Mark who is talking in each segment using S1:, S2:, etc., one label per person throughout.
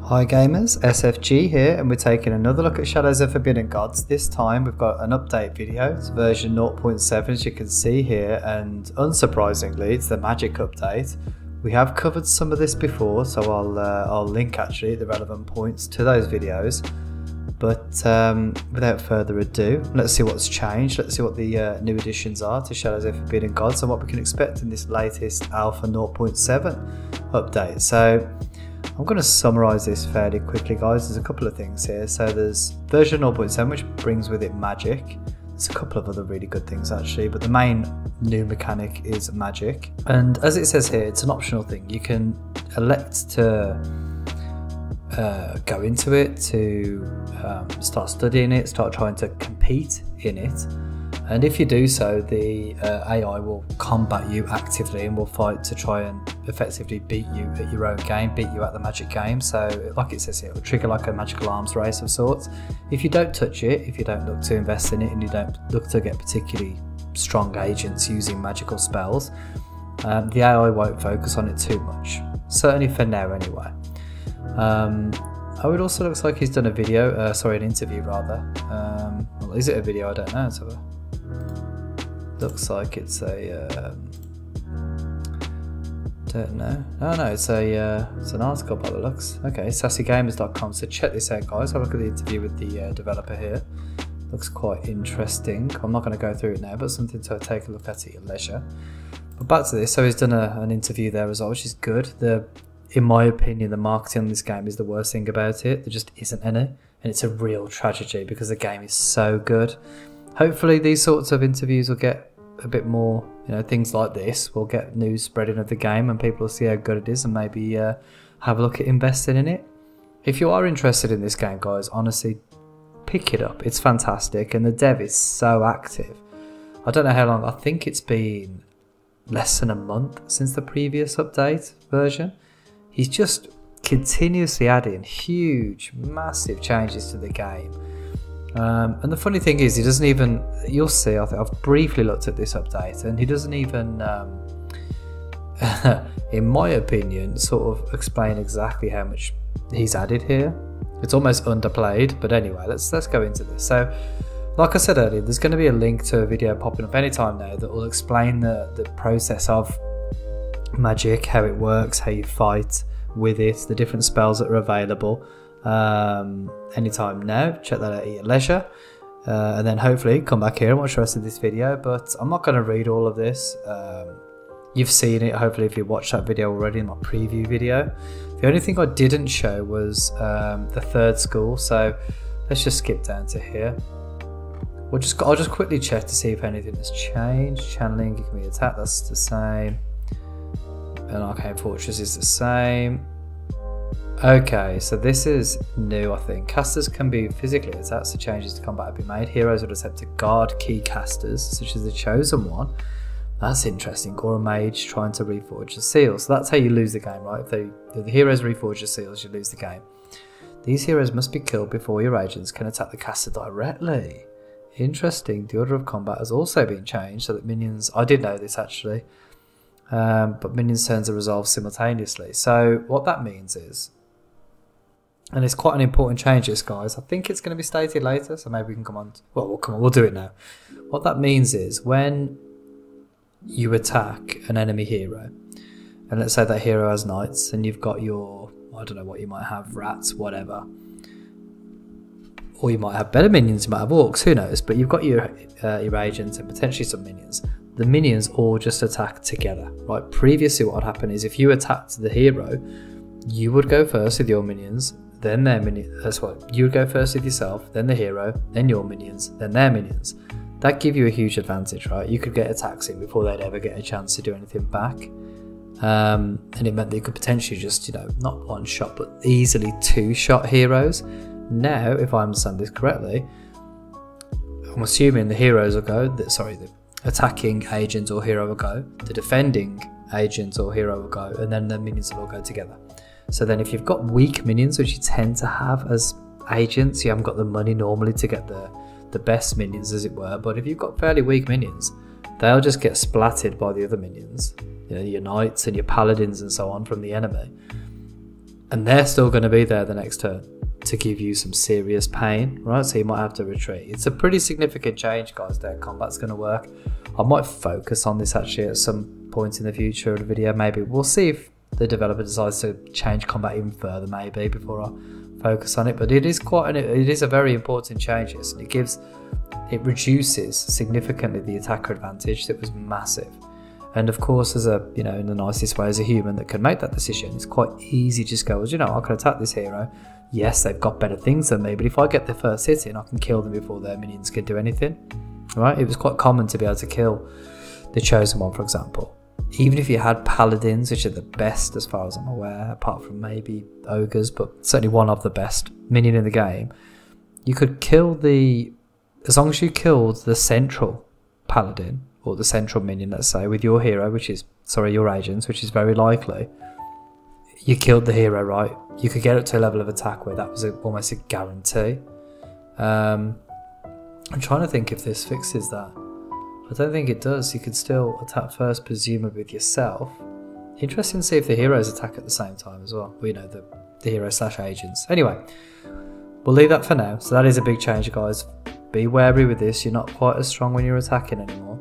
S1: Hi gamers, SFG here, and we're taking another look at Shadows of Forbidden Gods. This time we've got an update video. It's version 0.7 as you can see here, and unsurprisingly it's the magic update. We have covered some of this before, so I'll link actually the relevant points to those videos. But without further ado, let's see what's changed. Let's see what the new additions are to Shadows of Forbidden Gods and what we can expect in this latest Alpha 0.7 update. So I'm going to summarise this fairly quickly, guys. There's a couple of things here. So there's version 0.7, which brings with it magic. There's a couple of other really good things actually, but the main new mechanic is magic. And as it says here, it's an optional thing. You can elect to go into it, to start studying it, start trying to compete in it. And if you do so, the AI will combat you actively and will fight to try and effectively beat you at your own game, beat you at the magic game. So like it says here, it will trigger like a magical arms race of sorts. If you don't touch it, if you don't look to invest in it, and you don't look to get particularly strong agents using magical spells, the AI won't focus on it too much. Certainly for now anyway. It also looks like he's done a video, an interview rather. Well, is it a video? I don't know. So looks like it's a don't know. Oh no, it's an article by the looks. Okay, sassygamers.com. So check this out, guys. Have a look at the interview with the developer here. Looks quite interesting. I'm not going to go through it now, but something to take a look at your leisure. But back to this. So he's done an interview there as well, which is good. In my opinion, the marketing on this game is the worst thing about it. There just isn't any, and it's a real tragedy because the game is so good. Hopefully these sorts of interviews will get a bit more, things like this will get news spreading of the game and people will see how good it is and maybe have a look at investing in it. If you are interested in this game, guys, honestly, pick it up. It's fantastic and the dev is so active. I don't know how long, I think it's been less than a month since the previous update version. He's just continuously adding huge, massive changes to the game. And the funny thing is, he doesn't even, you'll see, I've briefly looked at this update and he doesn't even, in my opinion, sort of explain exactly how much he's added here. It's almost underplayed, but anyway, let's go into this. So, like I said earlier, there's going to be a link to a video popping up anytime now that will explain the process of magic, how it works, how you fight with it, the different spells that are available. Anytime now, check that out at your leisure, and then hopefully come back here and watch the rest of this video. But I'm not going to read all of this. You've seen it hopefully if you watched that video already in my preview video. The only thing I didn't show was the third school, so let's just skip down to here. I'll just quickly check to see if anything has changed. Channeling, you can be attacked, that's the same. And Arcane Fortress is the same. Okay, so this is new, I think. Casters can be physically attacked, so changes to combat have been made. Heroes would attempt to guard key casters, such as the Chosen One. That's interesting. Or a mage trying to reforge the seals. So that's how you lose the game, right? If the heroes reforge the seals, you lose the game. These heroes must be killed before your agents can attack the caster directly. Interesting. The order of combat has also been changed so that minions... I did know this actually. But minions' turns are resolved simultaneously. So what that means is, and it's quite an important change this, guys. I think it's going to be stated later, so maybe we can come on. Well, come on, we'll do it now. What that means is when you attack an enemy hero, and let's say that hero has knights, and you've got your, I don't know what you might have, rats, whatever. Or you might have better minions, you might have orcs, who knows? But you've got your agents and potentially some minions. The minions all just attack together, right? Previously what would happen is if you attacked the hero, you would go first with your minions, then their minions. That's what, you would go first with yourself, then the hero, then your minions, then their minions. That give you a huge advantage, right? You could get attacks in before they'd ever get a chance to do anything back. And it meant that you could potentially just, not one shot, but easily two shot heroes. Now, if I understand this correctly, I'm assuming the heroes will go, the attacking agent or hero will go, the defending agent or hero will go, and then the minions will all go together. So then if you've got weak minions, which you tend to have as agents, you haven't got the money normally to get the best minions, as it were, but if you've got fairly weak minions, they'll just get splattered by the other minions, your knights and your paladins and so on from the enemy. and they're still going to be there the next turn to give you some serious pain, right? So you might have to retreat. It's a pretty significant change, guys. Their combat's going to work. I might focus on this actually at some point in the future of the video. Maybe we'll see if the developer decides to change combat even further, maybe, before I focus on it. But it is a very important change, and it reduces significantly the attacker advantage that was massive. And of course, as a, you know, in the nicest way, as a human that can make that decision, it's quite easy to just go, well, you know, I can attack this hero. Yes, they've got better things than me, but if I get the first hit in, I can kill them before their minions can do anything. Right? It was quite common to be able to kill the Chosen One, for example. Even if you had paladins, which are the best as far as I'm aware, apart from maybe ogres, but certainly one of the best minion in the game, you could kill as long as you killed the central paladin, or the central minion, let's say, with your hero, your agents, which is very likely, you killed the hero, right? You could get up to a level of attack where that was almost a guarantee. I'm trying to think if this fixes that. I don't think it does. You could still attack first, presumably with yourself. Interesting to see if the heroes attack at the same time as well. Well, you know, the hero / agents. Anyway, we'll leave that for now. So that is a big change, guys. Be wary with this. You're not quite as strong when you're attacking anymore.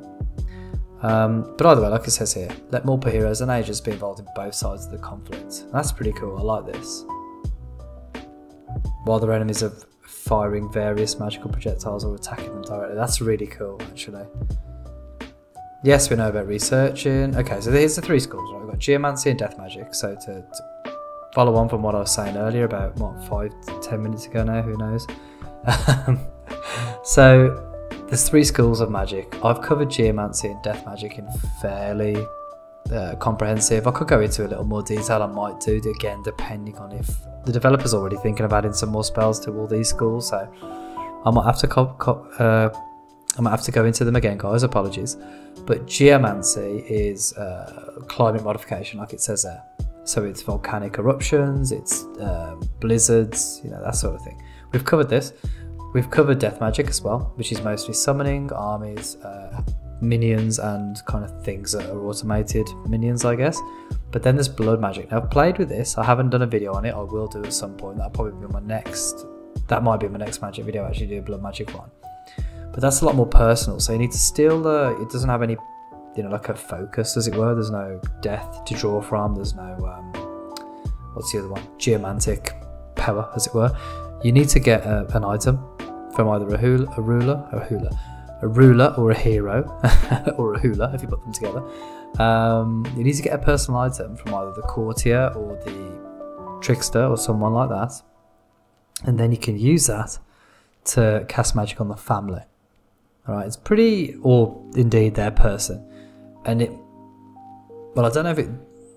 S1: But either way, like it says here, let multiple heroes and agents be involved in both sides of the conflict. That's pretty cool. I like this. While their enemies are firing various magical projectiles or attacking them directly. That's really cool, actually. Yes, we know about researching. Okay, so here's the 3 schools, right? We've got Geomancy and Death Magic. So to follow on from what I was saying earlier about, what, 5 to 10 minutes ago now, who knows? So there's 3 schools of magic. I've covered Geomancy and Death Magic in fairly comprehensive. I could go into a little more detail. I might do it again, depending on if the developer's already thinking of adding some more spells to all these schools. So I might have to go into them again, guys. Apologies. But Geomancy is climate modification, like it says there. So it's volcanic eruptions, it's blizzards, you know, that sort of thing. We've covered this. We've covered Death Magic as well, which is mostly summoning, armies, minions, and kind of things that are automated minions, I guess. But then there's Blood Magic. Now, I've played with this. I haven't done a video on it. I will do at some point. That'll probably be my next... That might be my next Magic video, actually do a Blood Magic one. But that's a lot more personal. So you need to still... it doesn't have any, you know, like a focus, as it were. There's no death to draw from. There's no... what's the other one? Geomantic power, as it were. You need to get an item from either a ruler or a hero, or a hula, if you put them together. You need to get a personal item from either the courtier or the trickster or someone like that, and then you can use that to cast magic on the family. Alright, it's pretty, or indeed their person. And it, well, I don't know if it,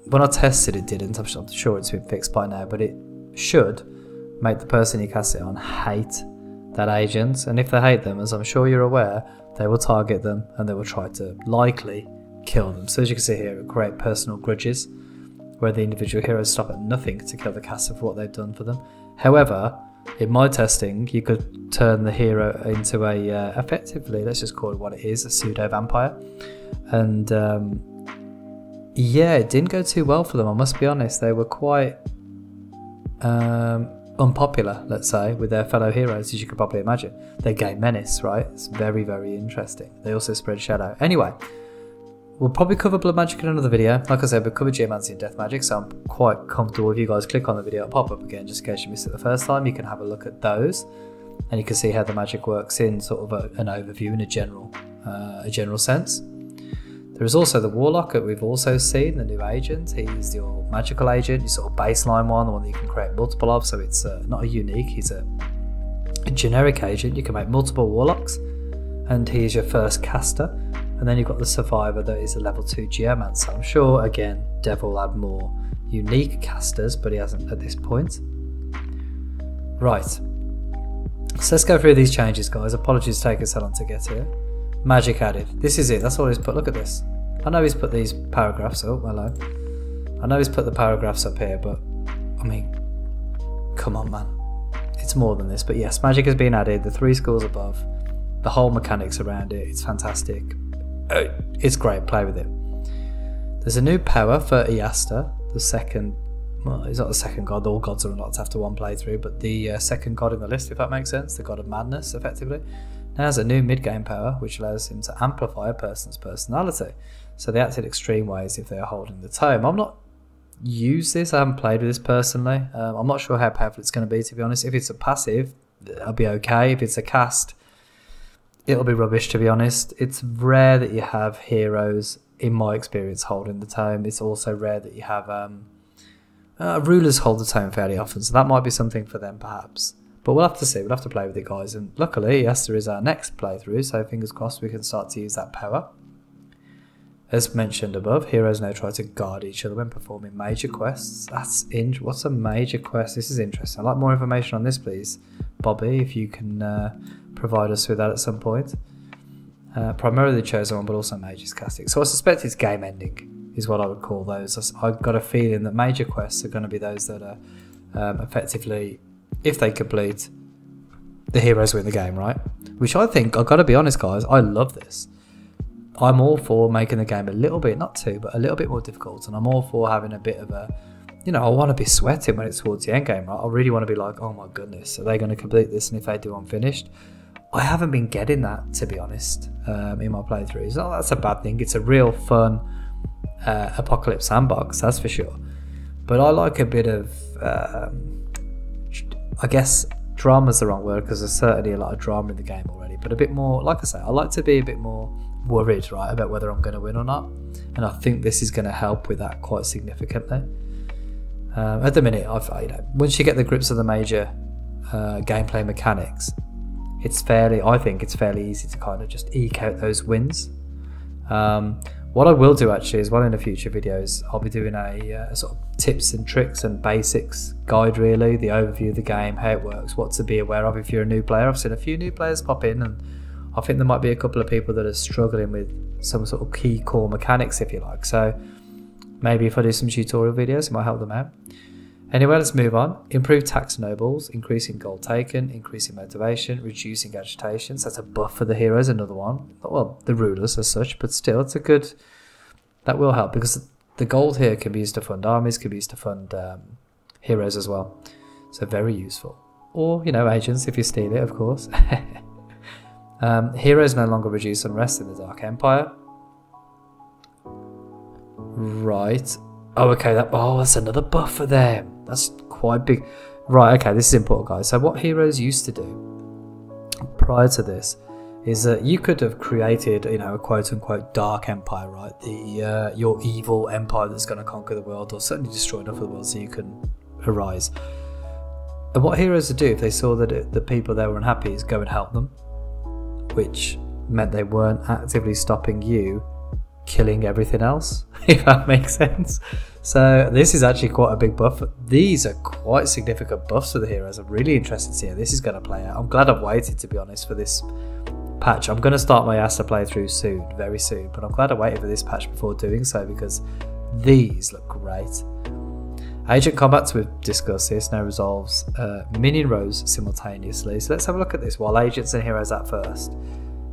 S1: when I tested it didn't, I'm sure it's been fixed by now, but it should make the person you cast it on hate that agent, and if they hate them, as I'm sure you're aware, they will target them and they will try to likely kill them. So as you can see here, create personal grudges where the individual heroes stop at nothing to kill the caster for what they've done for them. However, in my testing, you could turn the hero into a effectively, let's just call it what it is, a pseudo vampire. And yeah, it didn't go too well for them, I must be honest. They were quite unpopular, let's say, with their fellow heroes, as you could probably imagine. They gain menace, right? It's very, very interesting. They also spread shadow. Anyway, we'll probably cover Blood Magic in another video. Like I said, we've covered Geomancy and Death Magic, so I'm quite comfortable if you guys click on the video, it'll pop up again just in case you missed it the first time. You can have a look at those, and you can see how the magic works in sort of an overview in a general sense. There is also the Warlock that we've also seen, the new agent. He's your magical agent, your sort of baseline one, the one that you can create multiple of, so it's not a unique, he's a generic agent. You can make multiple Warlocks, and he's your first caster. And then you've got the Survivor that is a level 2 Geomancer. I'm sure, again, Dev will add more unique casters, but he hasn't at this point. Right, so let's go through these changes, guys. Apologies to take us so long to get here. Magic added. This is it. That's all he's put. Look at this. I know he's put these paragraphs. Oh, hello. I know he's put the paragraphs up here, but I mean, come on, man. It's more than this. But yes, magic has been added. The 3 schools above. The whole mechanics around it. It's fantastic. It's great. Play with it. There's a new power for Iasta, the second well, he's not the second god, all gods are unlocked after one playthrough, but the second god in the list, if that makes sense, the god of madness, effectively. Now has a new mid-game power, which allows him to amplify a person's personality. So they act in extreme ways if they are holding the tome. I've not used this, I haven't played with this personally. I'm not sure how powerful it's going to be, to be honest. If it's a passive, I'll be okay. If it's a cast, it'll be rubbish, to be honest. It's rare that you have heroes, in my experience, holding the tome. It's also rare that you have rulers hold the tome fairly often, so that might be something for them perhaps. But we'll have to see, we'll have to play with it, guys. And luckily, Esther is our next playthrough, so fingers crossed we can start to use that power. As mentioned above, heroes now try to guard each other when performing major quests. What's a major quest? This is interesting. I'd like more information on this, please, Bobby, if you can provide us with that at some point. Primarily the chosen one, but also mages casting. So I suspect it's game ending, is what I would call those. I've got a feeling that major quests are going to be those that are effectively, if they complete, the heroes win the game, right? Which I think, I've got to be honest, guys, I love this. I'm all for making the game a little bit, not too, but a little bit more difficult. And I'm all for having a bit of a, you know, I want to be sweating when it's towards the end game, right? I really want to be like, oh my goodness, are they going to complete this? And if they do, I'm finished. I haven't been getting that, to be honest, in my playthroughs. Not that's a bad thing. It's a real fun apocalypse sandbox, that's for sure. But I like a bit of, I guess, drama's the wrong word, because there's certainly a lot of drama in the game already. But a bit more, like I say, I like to be a bit more worried, right, about whether I'm going to win or not. And I think this is going to help with that quite significantly. At the minute, once you get the grips of the major gameplay mechanics, I think it's fairly easy to kind of just eke out those wins. What I will do actually as well in the future videos, I'll be doing a sort of tips and tricks and basics guide, really, the overview of the game, how it works, what to be aware of if you're a new player. I've seen a few new players pop in, and I think there might be a couple of people that are struggling with some sort of key core mechanics, if you like. So maybe if I do some tutorial videos, it might help them out. Anyway, let's move on. Improve tax nobles, increasing gold taken, increasing motivation, reducing agitation. So that's a buff for the heroes, another one. Well, the rulers as such, but still, it's a good... That will help, because the gold here can be used to fund armies, can be used to fund heroes as well. So very useful. Or, you know, agents, if you steal it, of course. Heroes no longer reduce unrest in the Dark Empire. Right. Oh, okay. That's another buff for them. That's quite big. Right, okay, this is important, guys. So what heroes used to do prior to this is that you could have created, you know, a quote-unquote dark empire, right? Your evil empire that's going to conquer the world, or certainly destroy enough of the world so you can arise. And what heroes would do if they saw that the people there were unhappy is go and help them, which meant they weren't actively stopping you killing everything else, if that makes sense. So this is actually quite a big buff. These are quite significant buffs for the heroes. I'm really interested to see how this is going to play out. I'm glad I've waited, to be honest, for this patch. I'm going to start my Asta playthrough soon, very soon, but I'm glad I waited for this patch before doing so, because these look great. Agent combat, we've discussed this, now resolves minion rows simultaneously. So let's have a look at this while agents and heroes at first.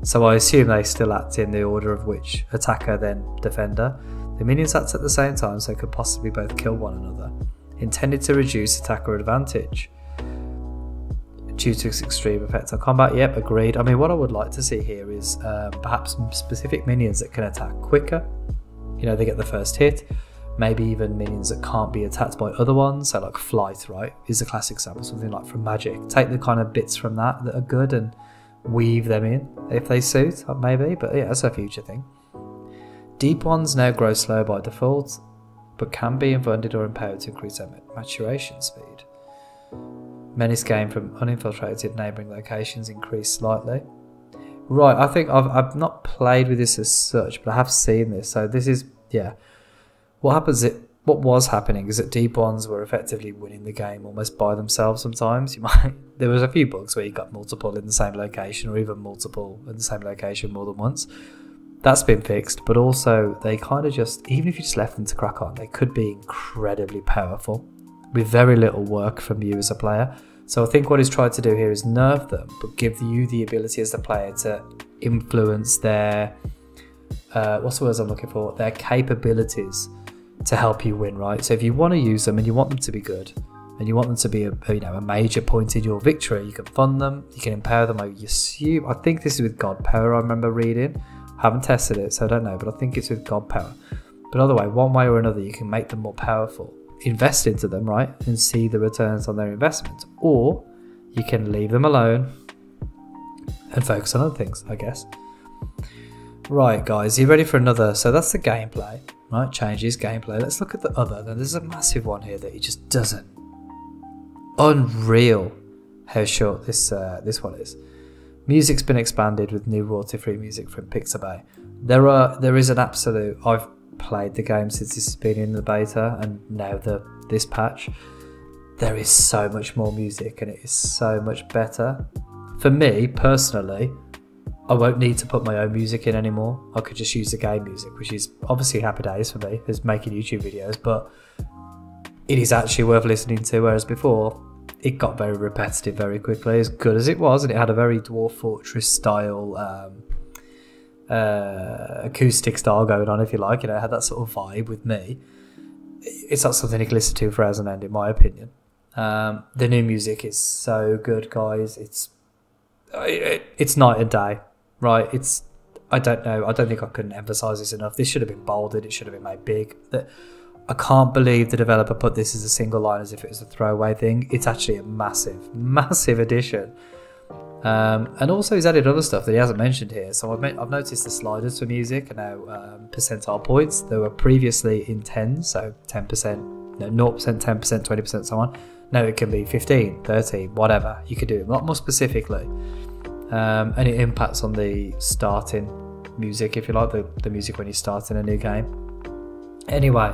S1: So I assume they still act in the order of which attacker, then defender. The minions act at the same time, so could possibly both kill one another. Intended to reduce attacker advantage due to its extreme effect on combat. Yep, agreed. I mean, what I would like to see here is perhaps some specific minions that can attack quicker. You know, they get the first hit. Maybe even minions that can't be attacked by other ones. So like flight, right, is a classic example. Something like from Magic. Take the kind of bits from that are good and weave them in if they suit, maybe. But yeah, that's a future thing. Deep ones now grow slow by default, but can be invented or empowered to increase their maturation speed. Menace gain from uninfiltrated neighbouring locations increased slightly. Right, I think I've not played with this as such, but I have seen this. So this is, yeah. What was happening is that deep ones were effectively winning the game almost by themselves sometimes. There was a few bugs where you got multiple in the same location, or even multiple in the same location more than once. That's been fixed, but also they kind of just, even if you just left them to crack on, they could be incredibly powerful with very little work from you as a player. So I think what he's tried to do here is nerf them, but give you the ability as the player to influence their, what's the words I'm looking for, their capabilities to help you win, right? So if you want to use them and you want them to be good, and you want them to be a major point in your victory, you can fund them, you can empower them. I think this is with God Power, I remember reading. I haven't tested it, so I don't know, but I think it's with God Power. But either way, one way or another, you can make them more powerful. Invest into them, right? And see the returns on their investment. Or you can leave them alone and focus on other things, I guess. Right, guys, you ready for another? So that's the gameplay, right? Changes gameplay. Let's look at the other. Then there's a massive one here that he just doesn't. Unreal how short this one is. Music's been expanded with new royalty-free music from Pixabay. There is an absolute. I've played the game since this has been in the beta, and now this patch. There is so much more music, and it is so much better. For me personally, I won't need to put my own music in anymore. I could just use the game music, which is obviously happy days for me as making YouTube videos, but it is actually worth listening to, whereas before it got very repetitive very quickly, as good as it was, and it had a very Dwarf Fortress style acoustic style going on, if you like. It had that sort of vibe with me. It's not something you can listen to for hours on end, in my opinion. The new music is so good, guys. It's night and day, right? I don't know. I don't think I couldn't emphasize this enough. This should have been bolded. It should have been made big. I can't believe the developer put this as a single line as if it was a throwaway thing. It's actually a massive, massive addition. And also he's added other stuff that he hasn't mentioned here. So I've noticed the sliders for music are now percentile points. They were previously in 10, so 10%, 0%, 10%, 20%, so on. Now it can be 15, 30, whatever. You could do it a lot more specifically. And it impacts on the starting music, if you like, the music when you start in a new game. Anyway,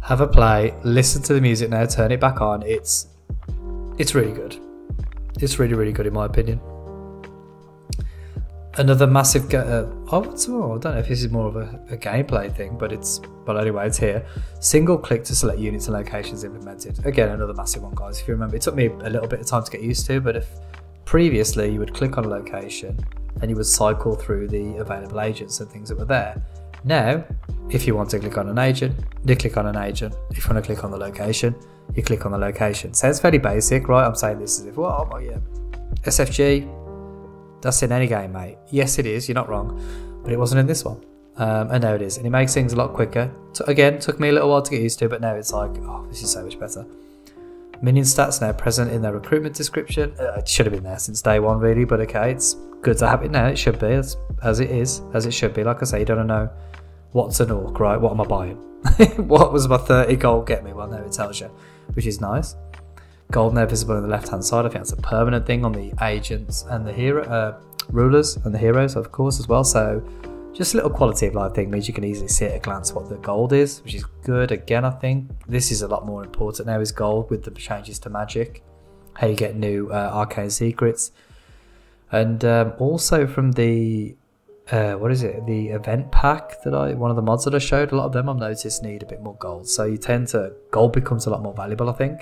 S1: have a play, listen to the music now, turn it back on. It's really good. It's really, really good in my opinion. Another massive I don't know if this is more of a gameplay thing, but anyway, it's here. Single click to select units and locations implemented. Again, another massive one, guys. If you remember, it took me a little bit of time to get used to, but if previously you would click on a location and you would cycle through the available agents and things that were there. Now, if you want to click on an agent, you click on an agent. If you want to click on the location, you click on the location. Sounds fairly basic, right? I'm saying this as if, well, oh yeah, SFG, that's in any game, mate. Yes, it is, you're not wrong, but it wasn't in this one. And now it is, and it makes things a lot quicker. Again, took me a little while to get used to, but now it's like, oh, this is so much better. Minion stats now present in their recruitment description. It should have been there since day one, really, but okay, it's good to have it now. It should be, as it is, as it should be. Like I say, you don't know what's an orc, right? What am I buying? What was my 30 gold get me? Well, now it tells you, which is nice. Gold now visible on the left-hand side. I think that's a permanent thing on the agents and the hero rulers and the heroes, of course, as well. So just a little quality of life thing means you can easily see at a glance what the gold is, which is good. Again, I think this is a lot more important now, is gold, with the changes to magic, how you get new arcane secrets, and also from the the event pack that one of the mods that I showed, a lot of them I've noticed need a bit more gold, so gold becomes a lot more valuable, I think.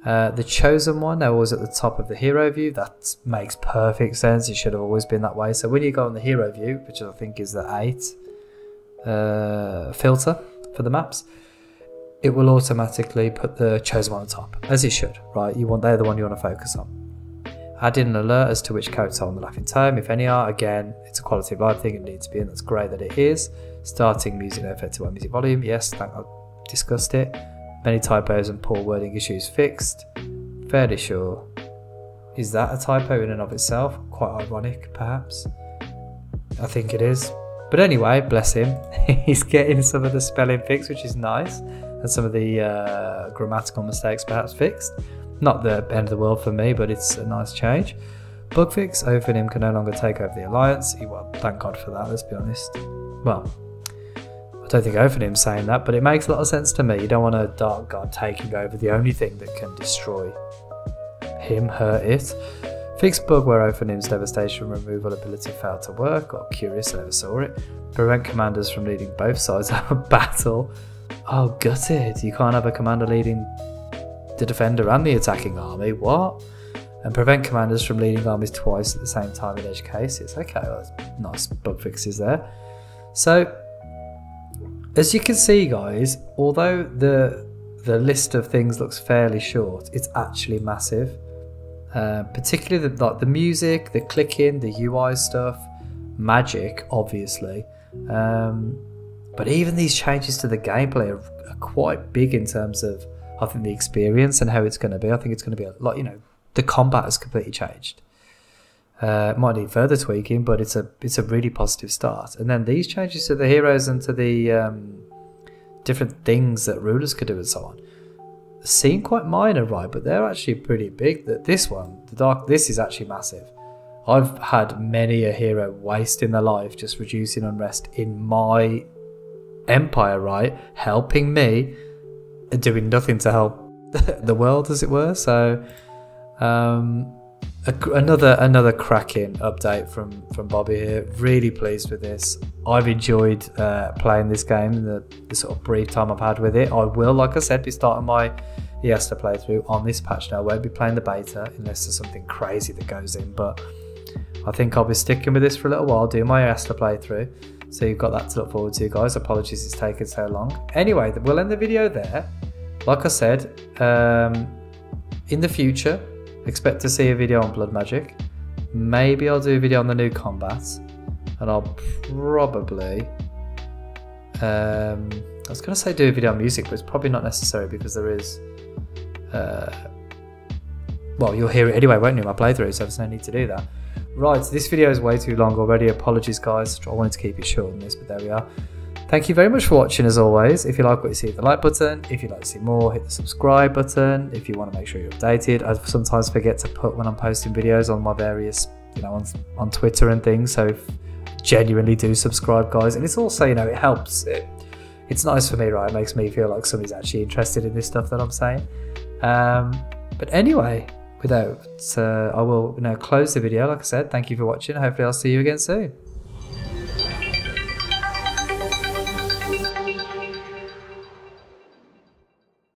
S1: The chosen one, they're always at the top of the hero view. That makes perfect sense. It should have always been that way. So when you go on the hero view, which I think is the 8 filter for the maps, it will automatically put the chosen one on top, as it should, right? They're the one you want to focus on. Add in an alert as to which characters are on the laughing tome, if any are. Again, it's a quality of life thing, it needs to be in. That's great that it is. Starting music no affected by music volume. Yes, I discussed it. Many typos and poor wording issues fixed. Fairly sure. Is that a typo in and of itself? Quite ironic, perhaps. I think it is. But anyway, bless him. He's getting some of the spelling fixed, which is nice. And some of the grammatical mistakes perhaps fixed. Not the end of the world for me, but it's a nice change. Bugfix, Ophanim can no longer take over the Alliance. Well, thank God for that, let's be honest. Well, I don't think Ophanim's saying that, but it makes a lot of sense to me. You don't want a dark god taking over the only thing that can destroy him, her, it. Fix bug where Ophanim's devastation removal ability failed to work. Got curious, I never saw it. Prevent commanders from leading both sides of a battle. Oh, gutted. You can't have a commander leading the defender and the attacking army. What? And prevent commanders from leading armies twice at the same time in edge cases. Okay, well, that's nice bug fixes there. So, As you can see, guys, although the list of things looks fairly short, it's actually massive. Particularly the music, the clicking, the UI stuff, magic, obviously. But even these changes to the gameplay are quite big in terms of, I think, the experience and how it's going to be. I think it's going to be a lot, you know, the combat has completely changed. Might need further tweaking, but it's a really positive start. And then these changes to the heroes and to the different things that rulers could do and so on seem quite minor, right? But they're actually pretty big. That this one, this is actually massive. I've had many a hero wasting their life just reducing unrest in my empire, right? Helping me and doing nothing to help the world, as it were. So another cracking update from Bobby here. Really pleased with this. I've enjoyed playing this game in the sort of brief time I've had with it. I will, like I said, be starting my ESTA playthrough on this patch now. I won't be playing the beta unless there's something crazy that goes in, but I think I'll be sticking with this for a little while, doing my ESTA playthrough. So you've got that to look forward to, guys. Apologies it's taken so long. Anyway, we'll end the video there. Like I said, in the future, expect to see a video on blood magic. Maybe I'll do a video on the new combats, and I'll probably I was going to say do a video on music, but it's probably not necessary because there is well, you'll hear it anyway, won't you, my playthrough, so there's no need to do that. Right, so this video is way too long already. Apologies, guys. I wanted to keep it short on this, but there we are. Thank you very much for watching, as always. If you like what you see, hit the like button. If you'd like to see more, hit the subscribe button. If you want to make sure you're updated, I sometimes forget to put when I'm posting videos on my various, you know, on Twitter and things. So genuinely do subscribe, guys. And it's also, you know, it helps. It's nice for me, right? It makes me feel like somebody's actually interested in this stuff that I'm saying. But anyway, I will now close the video. Like I said, thank you for watching. Hopefully I'll see you again soon.